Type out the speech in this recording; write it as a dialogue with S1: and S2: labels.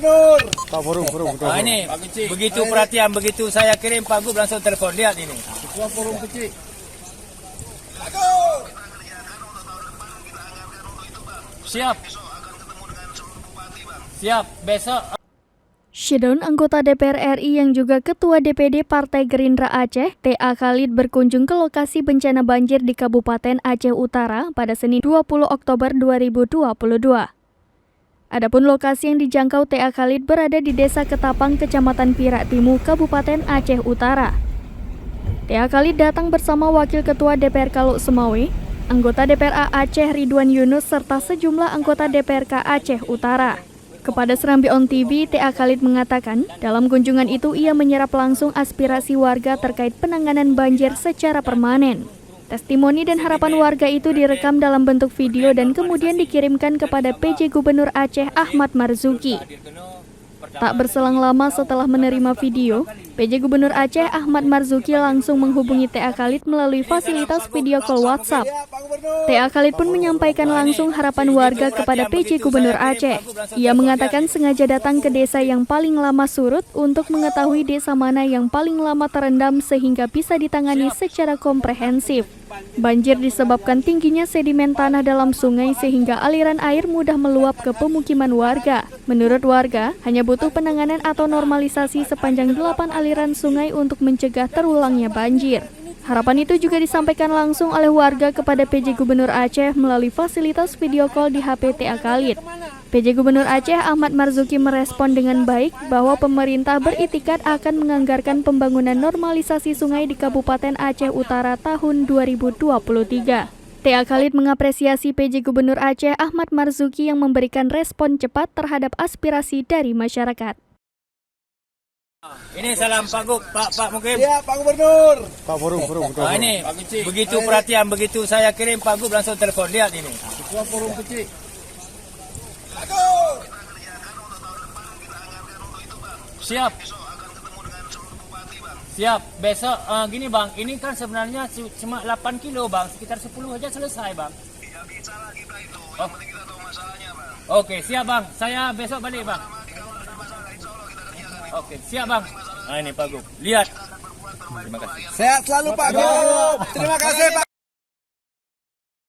S1: Gubernur.
S2: Pak Forum.
S3: Nah, ini begitu perhatian, begitu saya kirim Pak Gub langsung telepon. Lihat ini.
S1: Ketua Forum Kecil.
S3: Siap. Siap. Besok.
S4: Syedon, anggota DPR RI yang juga Ketua DPD Partai Gerindra Aceh, T.A. Khalid berkunjung ke lokasi bencana banjir di Kabupaten Aceh Utara pada Senin 20 Oktober 2022. Adapun lokasi yang dijangkau T.A. Khalid berada di Desa Ketapang, Kecamatan Pirak Timur, Kabupaten Aceh Utara. T.A. Khalid datang bersama Wakil Ketua DPR Kaluk Semawe, anggota DPR Aceh Ridwan Yunus, serta sejumlah anggota DPRK Aceh Utara. Kepada Serambi On TV, T.A. Khalid mengatakan, dalam kunjungan itu ia menyerap langsung aspirasi warga terkait penanganan banjir secara permanen. Testimoni dan harapan warga itu direkam dalam bentuk video dan kemudian dikirimkan kepada PJ Gubernur Aceh Ahmad Marzuki. Tak berselang lama setelah menerima video, PJ Gubernur Aceh Ahmad Marzuki langsung menghubungi T.A. Khalid melalui fasilitas video call WhatsApp. T.A. Khalid pun menyampaikan langsung harapan warga kepada PJ Gubernur Aceh. Ia mengatakan sengaja datang ke desa yang paling lama surut untuk mengetahui desa mana yang paling lama terendam sehingga bisa ditangani secara komprehensif. Banjir disebabkan tingginya sedimen tanah dalam sungai sehingga aliran air mudah meluap ke pemukiman warga. Menurut warga, hanya butuh penanganan atau normalisasi sepanjang 8 aliran sungai untuk mencegah terulangnya banjir. Harapan itu juga disampaikan langsung oleh warga kepada PJ Gubernur Aceh melalui fasilitas video call di HP T.A. Khalid. PJ Gubernur Aceh Ahmad Marzuki merespon dengan baik bahwa pemerintah beritikat akan menganggarkan pembangunan normalisasi sungai di Kabupaten Aceh Utara tahun 2023. T.A. Khalid mengapresiasi PJ Gubernur Aceh Ahmad Marzuki yang memberikan respon cepat terhadap aspirasi dari masyarakat.
S3: Ini salam Pak Gub, Pak Mukim.
S1: Ya, Pak Gubernur.
S2: Pak Forum.
S3: Nah, ini begitu perhatian, begitu saya kirim Pak Gub langsung telepon. Lihat ini.
S1: Ketua Forum Kecil.
S3: Siap. Siap. Besok gini Bang, ini kan sebenarnya cuma 8 kilo Bang, sekitar 10 aja selesai Bang. Oh. Oke, siap Bang. Saya besok balik Bang. Oke, siap Bang. Nah ini Pak Gub. Lihat. Terima kasih.
S1: Sehat selalu Pak Gub. Terima kasih Pak.